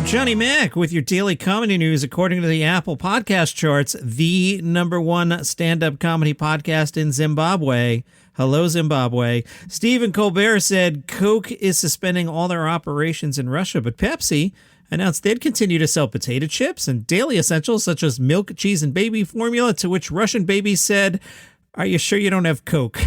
Johnny Mac with your daily comedy news. According to the Apple podcast charts, the #1 stand-up comedy podcast in Zimbabwe. Hello, Zimbabwe. Stephen Colbert said Coke is suspending all their operations in Russia, but Pepsi announced they'd continue to sell potato chips and daily essentials such as milk, cheese, and baby formula, to which Russian baby said, "Are you sure you don't have Coke?"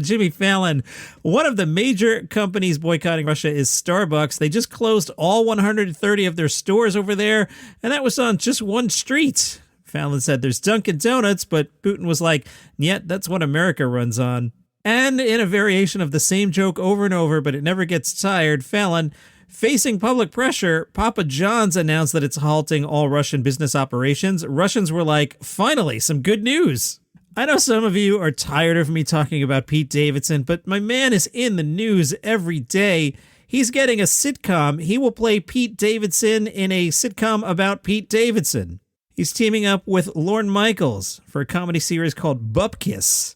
Jimmy Fallon. One of the major companies boycotting Russia is Starbucks. They just closed all 130 of their stores over there, and that was on just one street. Fallon said there's Dunkin' Donuts, but Putin was like, "Yet, that's what America runs on." And in a variation of the same joke over and over, but it never gets tired, Fallon, facing public pressure, Papa John's announced that it's halting all Russian business operations. Russians were like, finally, some good news. I know some of you are tired of me talking about Pete Davidson, but my man is in the news every day. He's getting a sitcom. He will play Pete Davidson in a sitcom about Pete Davidson. He's teaming up with Lorne Michaels for a comedy series called Bupkis.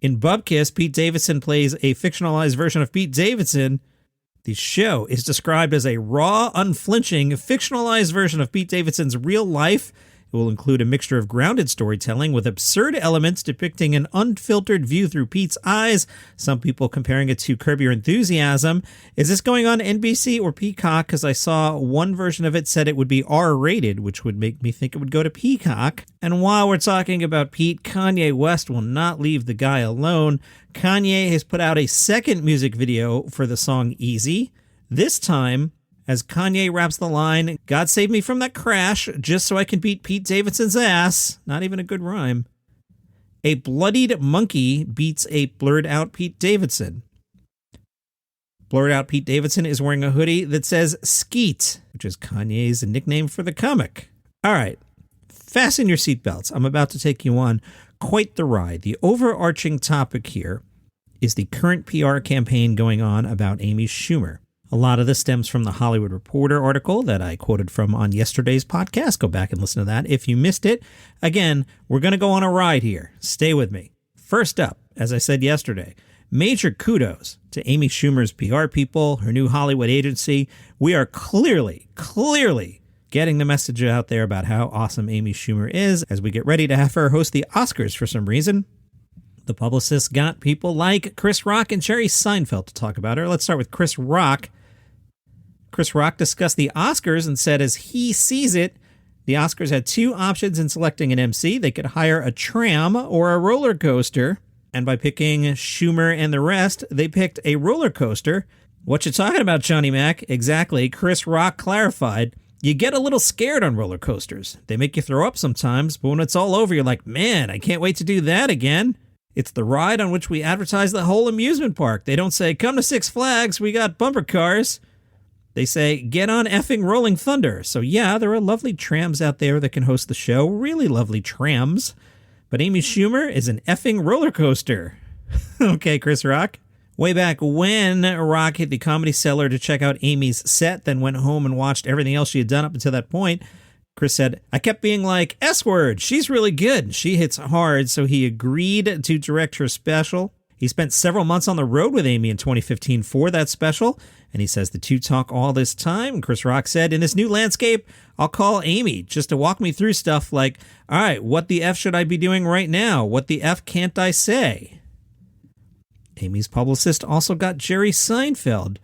In Bupkis, Pete Davidson plays a fictionalized version of Pete Davidson. The show is described as a raw, unflinching, fictionalized version of Pete Davidson's real life. It will include a mixture of grounded storytelling with absurd elements depicting an unfiltered view through Pete's eyes. Some people comparing it to Curb Your Enthusiasm. Is this going on NBC or Peacock? Because I saw one version of it said it would be R-rated, which would make me think it would go to Peacock. And while we're talking about Pete, Kanye West will not leave the guy alone. Kanye has put out a second music video for the song Easy. This time, as Kanye raps the line, "God save me from that crash, just so I can beat Pete Davidson's ass." Not even a good rhyme. A bloodied monkey beats a blurred out Pete Davidson. Blurred out Pete Davidson is wearing a hoodie that says Skete, which is Kanye's nickname for the comic. All right, fasten your seatbelts. I'm about to take you on quite the ride. The overarching topic here is the current PR campaign going on about Amy Schumer. A lot of this stems from the Hollywood Reporter article that I quoted from on yesterday's podcast. Go back and listen to that if you missed it. Again, we're going to go on a ride here. Stay with me. First up, as I said yesterday, major kudos to Amy Schumer's PR people, her new Hollywood agency. We are clearly getting the message out there about how awesome Amy Schumer is as we get ready to have her host the Oscars for some reason. The publicists got people like Chris Rock and Jerry Seinfeld to talk about her. Let's start with Chris Rock. Chris Rock discussed the Oscars and said as he sees it, the Oscars had two options in selecting an MC. They could hire a tram or a roller coaster. And by picking Schumer and the rest, they picked a roller coaster. What you talking about, Johnny Mac? Exactly. Chris Rock clarified, you get a little scared on roller coasters. They make you throw up sometimes, but when it's all over, you're like, man, I can't wait to do that again. It's the ride on which we advertise the whole amusement park. They don't say, come to Six Flags, we got bumper cars. They say, get on effing Rolling Thunder. So yeah, there are lovely trams out there that can host the show. Really lovely trams. But Amy Schumer is an effing roller coaster. Okay, Chris Rock. Way back when Rock hit the Comedy Cellar to check out Amy's set, then went home and watched everything else she had done up until that point, Chris said, I kept being like, S-word, she's really good. She hits hard, so he agreed to direct her special. He spent several months on the road with Amy in 2015 for that special, and he says the two talk all this time. Chris Rock said, in this new landscape, I'll call Amy just to walk me through stuff like, all right, what the F should I be doing right now? What the F can't I say? Amy's publicist also got Jerry Seinfeld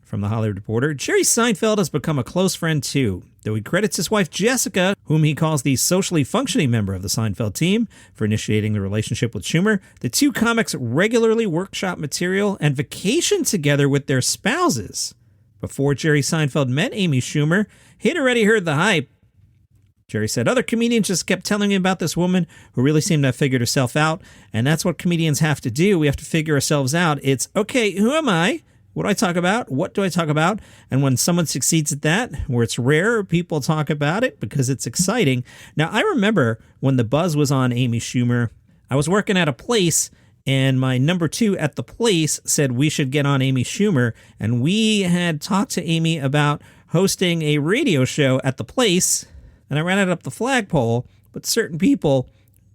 from the Hollywood Reporter. Jerry Seinfeld has become a close friend too, though he credits his wife Jessica, whom he calls the socially functioning member of the Seinfeld team, for initiating the relationship with Schumer. The two comics regularly workshop material and vacation together with their spouses. Before Jerry Seinfeld met Amy Schumer, he'd already heard the hype. Jerry said other comedians just kept telling him about this woman who really seemed to have figured herself out, and that's what comedians have to do. We have to figure ourselves out. It's, okay, who am I? What do I talk about? What do I talk about? And when someone succeeds at that, where it's rare, people talk about it because it's exciting. Now, I remember when the buzz was on Amy Schumer, I was working at a place, and my number two at the place said we should get on Amy Schumer, and we had talked to Amy about hosting a radio show at the place, and I ran it up the flagpole, but certain people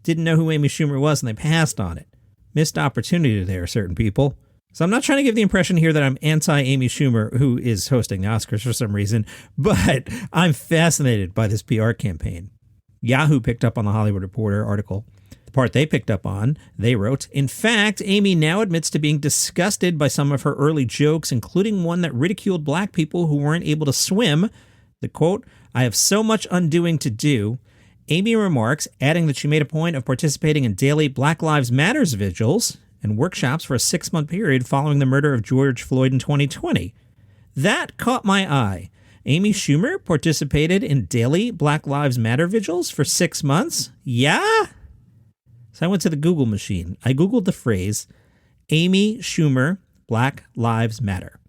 didn't know who Amy Schumer was, and they passed on it. Missed opportunity there, certain people. So I'm not trying to give the impression here that I'm anti-Amy Schumer, who is hosting the Oscars for some reason, but I'm fascinated by this PR campaign. Yahoo picked up on the Hollywood Reporter article. The part they picked up on, they wrote, "In fact, Amy now admits to being disgusted by some of her early jokes, including one that ridiculed black people who weren't able to swim. The quote, 'I have so much undoing to do.' Amy remarks, adding that she made a point of participating in daily Black Lives Matters vigils and workshops for a 6-month period following the murder of George Floyd in 2020. That caught my eye. Amy Schumer participated in daily Black Lives Matter vigils for 6 months? Yeah? So I went to the Google machine. I Googled the phrase, Amy Schumer, Black Lives Matter.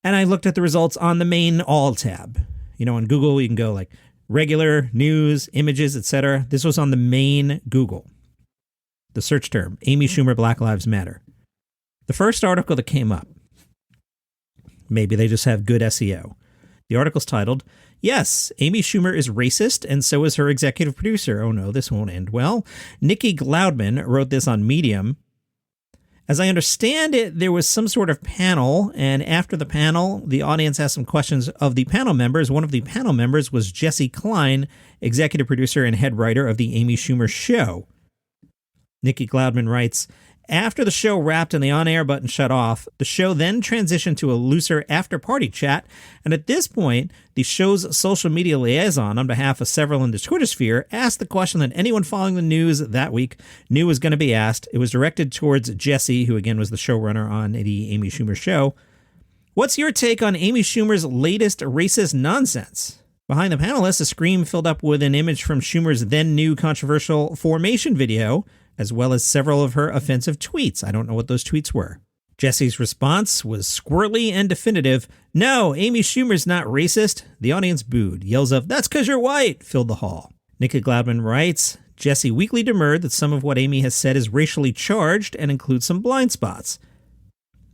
And I looked at the results on the main All tab. You know, on Google, you can go like regular, news, images, etc. This was on the main Google. The search term, Amy Schumer, Black Lives Matter. The first article that came up, maybe they just have good SEO. The article's titled, "Yes, Amy Schumer is racist, and so is her executive producer." Oh no, this won't end well. Nikki Gloudman wrote this on Medium. As I understand it, there was some sort of panel, and after the panel, the audience asked some questions of the panel members. One of the panel members was Jesse Klein, executive producer and head writer of the Amy Schumer Show. Nikki Gloudman writes, "After the show wrapped and the on-air button shut off, the show then transitioned to a looser after-party chat, and at this point, the show's social media liaison, on behalf of several in the Twitter sphere, asked the question that anyone following the news that week knew was going to be asked. It was directed towards Jesse, who again was the showrunner on the Amy Schumer Show. What's your take on Amy Schumer's latest racist nonsense?" Behind the panelists, a screen filled up with an image from Schumer's then-new controversial Formation video, as well as several of her offensive tweets. I don't know what those tweets were. Jesse's response was squirrely and definitive. "No, Amy Schumer's not racist." The audience booed. Yells of, "That's 'cause you're white," filled the hall. Nikki Gloudman writes, Jesse weakly demurred that some of what Amy has said is racially charged and includes some blind spots.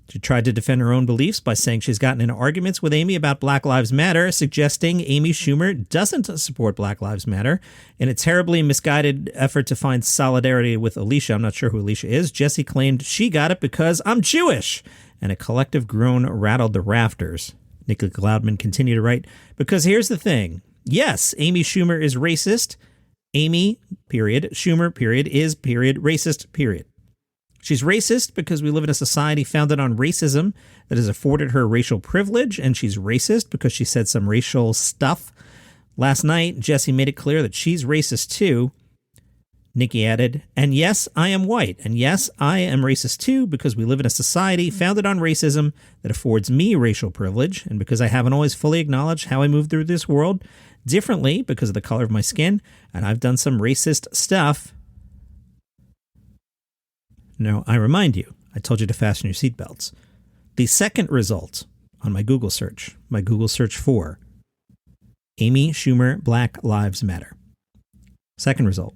She tried to defend her own beliefs by saying she's gotten in arguments with Amy about Black Lives Matter, suggesting Amy Schumer doesn't support Black Lives Matter. In a terribly misguided effort to find solidarity with Alicia, I'm not sure who Alicia is, Jesse claimed she got it because I'm Jewish, and a collective groan rattled the rafters. Nikki Gloudman continued to write, "Because here's the thing. Yes, Amy Schumer is racist. Amy, period, Schumer, period, is, period, racist, period. She's racist because we live in a society founded on racism that has afforded her racial privilege, and she's racist because she said some racial stuff. Last night, Jesse made it clear that she's racist too." Nikki added, "And yes, I am white, and yes, I am racist too because we live in a society founded on racism that affords me racial privilege, and because I haven't always fully acknowledged how I move through this world differently because of the color of my skin, and I've done some racist stuff." Now, I remind you, I told you to fasten your seatbelts. The second result on my Google search for Amy Schumer, Black Lives Matter. Second result,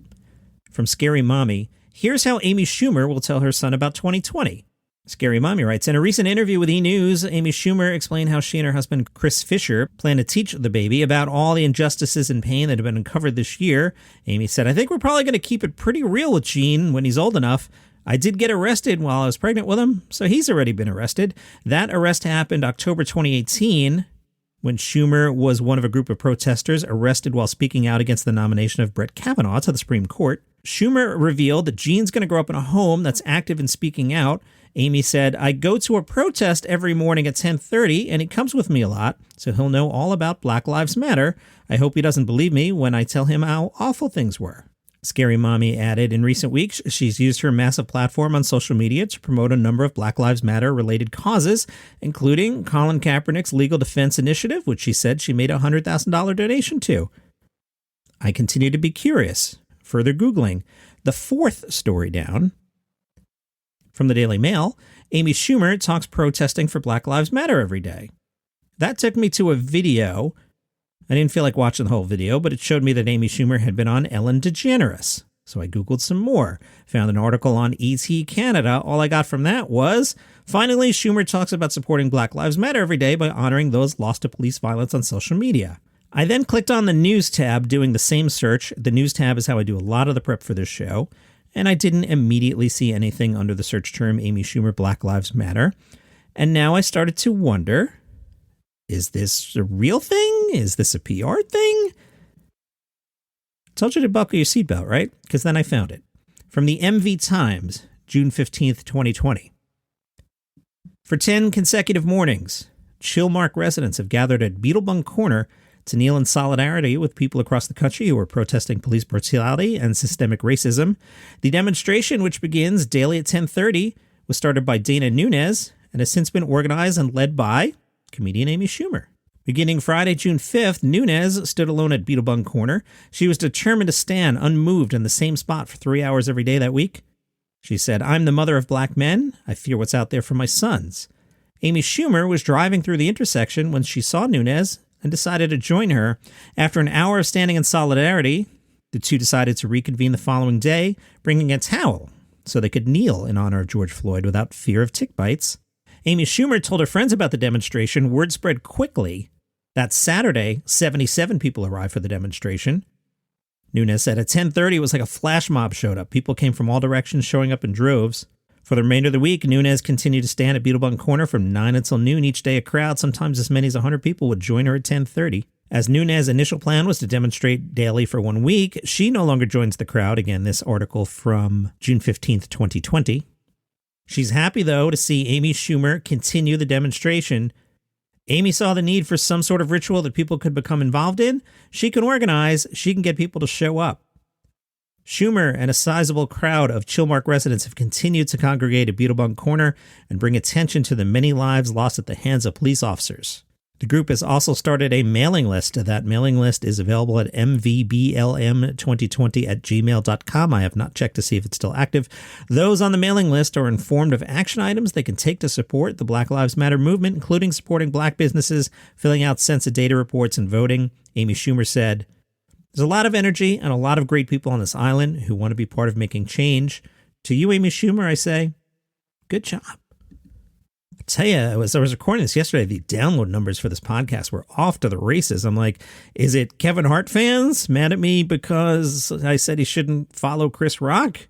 from Scary Mommy, here's how Amy Schumer will tell her son about 2020. Scary Mommy writes, in a recent interview with E! News, Amy Schumer explained how she and her husband, Chris Fisher, plan to teach the baby about all the injustices and pain that have been uncovered this year. Amy said, "I think we're probably going to keep it pretty real with Gene when he's old enough. I did get arrested while I was pregnant with him, so he's already been arrested. That arrest happened October 2018, when Schumer was one of a group of protesters arrested while speaking out against the nomination of Brett Kavanaugh to the Supreme Court. Schumer revealed that Gene's going to grow up in a home that's active in speaking out. Amy said, "I go to a protest every morning at 10:30, and he comes with me a lot, so he'll know all about Black Lives Matter. I hope he doesn't believe me when I tell him how awful things were." Scary Mommy added, in recent weeks, she's used her massive platform on social media to promote a number of Black Lives Matter related causes, including Colin Kaepernick's legal defense initiative, which she said she made a $100,000 donation to. I continue to be curious. Further Googling. The fourth story down, from the Daily Mail, Amy Schumer talks protesting for Black Lives Matter every day. That took me to a video. I didn't feel like watching the whole video, but it showed me that Amy Schumer had been on Ellen DeGeneres. So I Googled some more, found an article on ET Canada. All I got from that was, finally, Schumer talks about supporting Black Lives Matter every day by honoring those lost to police violence on social media. I then clicked on the news tab doing the same search. The news tab is how I do a lot of the prep for this show. and I didn't immediately see anything under the search term Amy Schumer Black Lives Matter. And now I started to wonder, is this a real thing? Is this a PR thing? I told you to buckle your seatbelt, right? Because then I found it. From the MV Times, June 15th, 2020. For 10 consecutive mornings, Chilmark residents have gathered at Beetlebung Corner to kneel in solidarity with people across the country who are protesting police brutality and systemic racism. The demonstration, which begins daily at 10:30, was started by Dana Nunes and has since been organized and led by comedian Amy Schumer. Beginning Friday, June 5th, Nunes stood alone at Beetlebung Corner. She was determined to stand unmoved in the same spot for 3 hours every day that week. She said, "I'm the mother of black men. I fear what's out there for my sons." Amy Schumer was driving through the intersection when she saw Nunes and decided to join her. After an hour of standing in solidarity, the two decided to reconvene the following day, bringing a towel so they could kneel in honor of George Floyd without fear of tick bites. Amy Schumer told her friends about the demonstration. Word spread quickly. That Saturday, 77 people arrived for the demonstration. Nunes said at 10:30 it was like a flash mob showed up. People came from all directions, showing up in droves. For the remainder of the week, Nunes continued to stand at Beetlebung Corner from 9 until noon. Each day a crowd, sometimes as many as 100 people, would join her at 10:30. As Nunes' initial plan was to demonstrate daily for 1 week, she no longer joins the crowd. Again, this article from June 15th, 2020. She's happy, though, to see Amy Schumer continue the demonstration. Amy saw the need for some sort of ritual that people could become involved in. She can organize. She can get people to show up. Schumer and a sizable crowd of Chilmark residents have continued to congregate at Beetlebung Corner and bring attention to the many lives lost at the hands of police officers. The group has also started a mailing list. That mailing list is available at mvblm2020@gmail.com. I have not checked to see if it's still active. Those on the mailing list are informed of action items they can take to support the Black Lives Matter movement, including supporting black businesses, filling out census data reports, and voting. Amy Schumer said, "There's a lot of energy and a lot of great people on this island who want to be part of making change. To you, Amy Schumer, I say, good job." I tell you, I was recording this yesterday. The download numbers for this podcast were off to the races. I'm like, is it Kevin Hart fans mad at me because I said he shouldn't follow Chris Rock?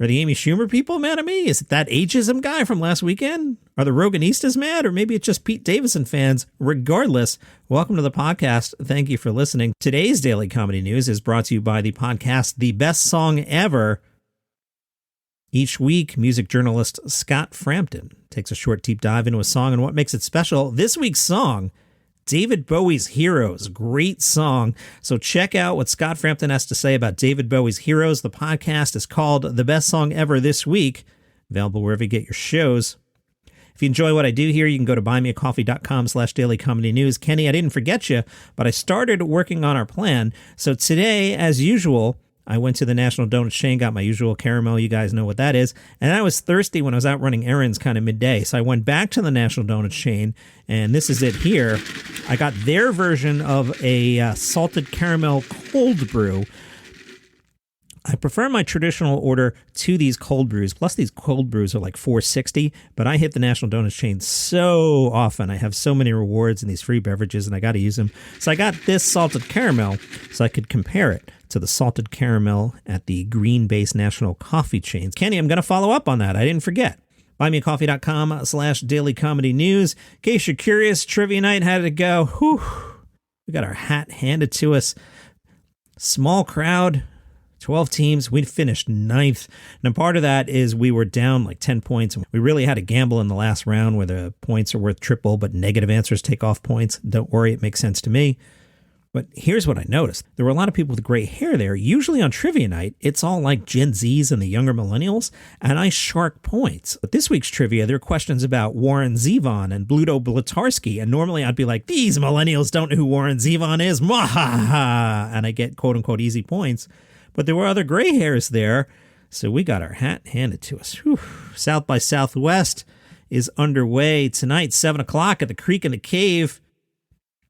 Are the Amy Schumer people mad at me? Is it that ageism guy from last weekend? Are the Roganistas mad? Or maybe it's just Pete Davidson fans? Regardless, welcome to the podcast. Thank you for listening. Today's Daily Comedy News is brought to you by the podcast The Best Song Ever. Each week, music journalist Scott Frampton takes a short deep dive into a song and what makes it special. This week's song, David Bowie's Heroes. Great song. So check out what Scott Frampton has to say about David Bowie's Heroes. The podcast is called The Best Song Ever This Week, available wherever you get your shows. If you enjoy what I do here, you can go to buymeacoffee.com/dailycomedynews. Kenny, I didn't forget you, but I started working on our plan. So today, as usual, I went to the National Donut Chain, got my usual caramel. You guys know what that is. And I was thirsty when I was out running errands kind of midday. So I went back to the National Donut Chain, and this is it here. I got their version of a salted caramel cold brew. I prefer my traditional order to these cold brews. Plus, these cold brews are like $4.60, but I hit the National Donuts chain so often. I have so many rewards and these free beverages, and I got to use them. So I got this salted caramel so I could compare it to the salted caramel at the green-based National Coffee chains. Kenny, I'm going to follow up on that. I didn't forget. buymeacoffee.com/dailycomedynews. In case you're curious, trivia night, how did it go? Whew. We got our hat handed to us. Small crowd. 12 teams. We finished 9th. And part of that is we were down like 10 points. We really had to gamble in the last round where the points are worth triple, but negative answers take off points. Don't worry, it makes sense to me. But here's what I noticed. There were a lot of people with gray hair there. Usually on trivia night, it's all like Gen Zs and the younger millennials, and I shark points. But this week's trivia, there are questions about Warren Zevon and Bluto Blutarsky, and normally I'd be like, these millennials don't know who Warren Zevon is, mwahaha, and I get quote-unquote easy points. But there were other gray hairs there, so we got our hat handed to us. Whew. South by Southwest is underway tonight, 7 o'clock at the Creek in the Cave.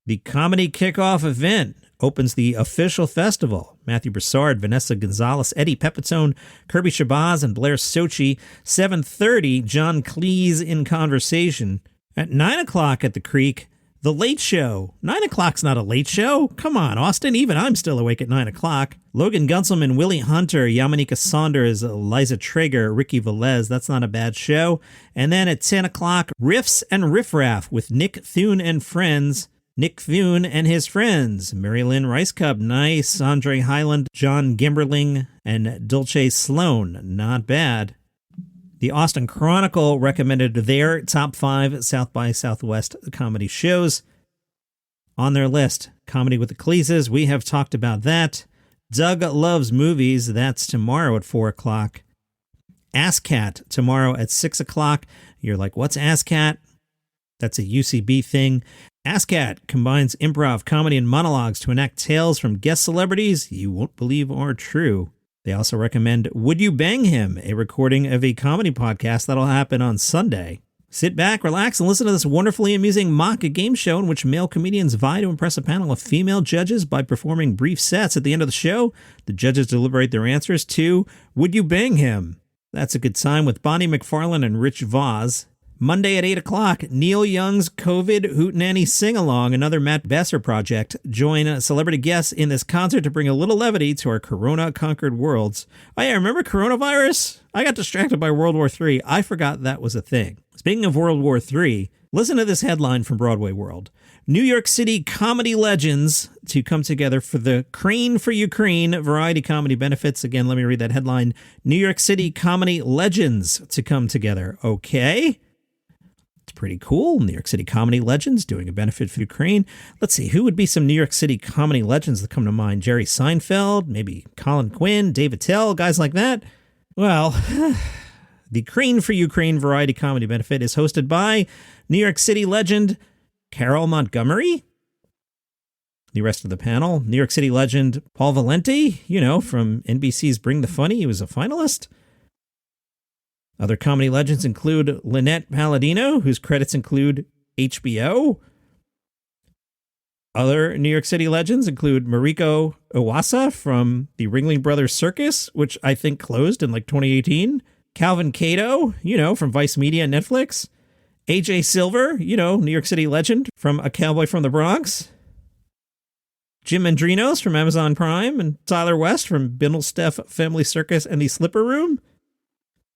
The comedy kickoff event opens the official festival. Matthew Broussard, Vanessa Gonzalez, Eddie Pepitone, Kirby Shabazz, and Blair Sochi. 7:30, John Cleese in conversation. At 9 o'clock at the Creek, The Late Show. 9 o'clock's not a late show. Come on, Austin. Even I'm still awake at 9 o'clock. Logan Gunselman, Willie Hunter, Yamanika Saunders, Liza Traeger, Ricky Velez. That's not a bad show. And then at 10 o'clock, Riffs and Riffraff with Nick Thune and friends. Nick Thune and his friends. Mary Lynn Rice Cub, nice. Andre Highland, John Gimberling, and Dulce Sloan. Not bad. The Austin Chronicle recommended their top 5 South by Southwest comedy shows. On their list, Comedy with the Cleeses. We have talked about that. Doug Loves Movies. That's tomorrow at 4 o'clock. ASSCAT tomorrow at 6 o'clock. You're like, what's ASSCAT? That's a UCB thing. ASSCAT combines improv, comedy, and monologues to enact tales from guest celebrities you won't believe are true. They also recommend Would You Bang Him, a recording of a comedy podcast that'll happen on Sunday. Sit back, relax, and listen to this wonderfully amusing mock game show in which male comedians vie to impress a panel of female judges by performing brief sets. At the end of the show, the judges deliberate their answers to Would You Bang Him? That's a good time with Bonnie McFarlane and Rich Voss. Monday at 8 o'clock, Neil Young's COVID Hootenanny Sing-Along, another Matt Besser project. Join celebrity guests in this concert to bring a little levity to our corona-conquered worlds. Oh yeah, remember coronavirus? I got distracted by World War III. I forgot that was a thing. Speaking of World War III, listen to this headline from Broadway World. New York City comedy legends to come together for the Crane for Ukraine variety comedy benefits. Again, let me read that headline. New York City comedy legends to come together. Okay. Pretty cool. New York City comedy legends doing a benefit for Ukraine. Let's see, who would be some New York City comedy legends that come to mind? Jerry Seinfeld, maybe Colin Quinn, Dave Attell, guys like that. Well, the Crane for Ukraine variety comedy benefit is hosted by New York City legend Carol Montgomery. The rest of the panel, New York City legend Paul Valenti, from NBC's Bring the Funny. He was a finalist. Other comedy legends include Lynette Palladino, whose credits include HBO. Other New York City legends include Mariko Iwasa from the Ringling Brothers Circus, which I think closed in 2018. Calvin Cato, from Vice Media and Netflix. AJ Silver, New York City legend from A Cowboy from the Bronx. Jim Andrinos from Amazon Prime, and Tyler West from Bindlesteff Family Circus and the Slipper Room.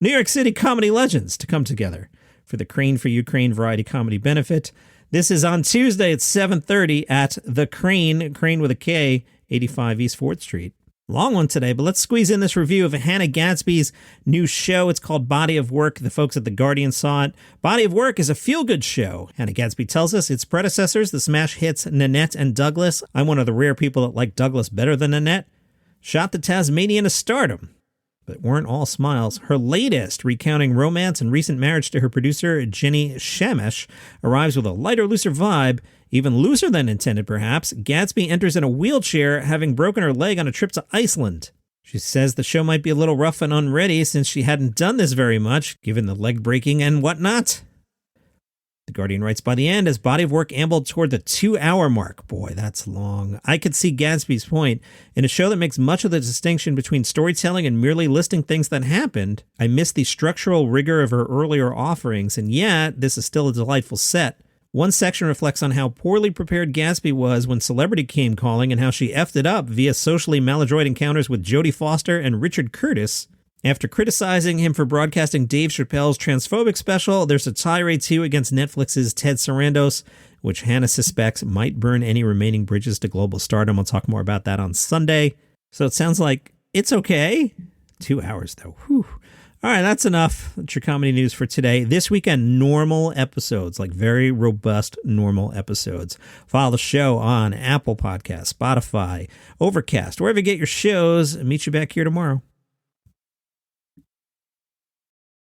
New York City comedy legends to come together for the Crane for Ukraine variety comedy benefit. This is on Tuesday at 7:30 at the Crane with a K, 85 East 4th Street. Long one today, but let's squeeze in this review of Hannah Gadsby's new show. It's called Body of Work. The folks at The Guardian saw it. Body of Work is a feel-good show. Hannah Gadsby tells us its predecessors, the smash hits Nanette and Douglas. I'm one of the rare people that like Douglas better than Nanette. Shot the Tasmanian to stardom, but weren't all smiles. Her latest, recounting romance and recent marriage to her producer, Jenny Shamesh, arrives with a lighter, looser vibe, even looser than intended, perhaps. Gadsby enters in a wheelchair, having broken her leg on a trip to Iceland. She says the show might be a little rough and unready since she hadn't done this very much, given the leg breaking and whatnot. The Guardian writes, by the end, as Body of Work ambled toward the 2-hour mark. Boy, that's long. I could see Gadsby's point. In a show that makes much of the distinction between storytelling and merely listing things that happened, I miss the structural rigor of her earlier offerings, and yet, this is still a delightful set. One section reflects on how poorly prepared Gadsby was when Celebrity came calling and how she effed it up via socially maladroit encounters with Jodie Foster and Richard Curtis. After criticizing him for broadcasting Dave Chappelle's transphobic special, there's a tirade too against Netflix's Ted Sarandos, which Hannah suspects might burn any remaining bridges to global stardom. We'll talk more about that on Sunday. So it sounds like it's okay. 2 hours, though. Whew. All right, that's enough. That's your comedy news for today. This weekend, normal episodes, like very robust, normal episodes. Follow the show on Apple Podcasts, Spotify, Overcast, wherever you get your shows. Meet you back here tomorrow.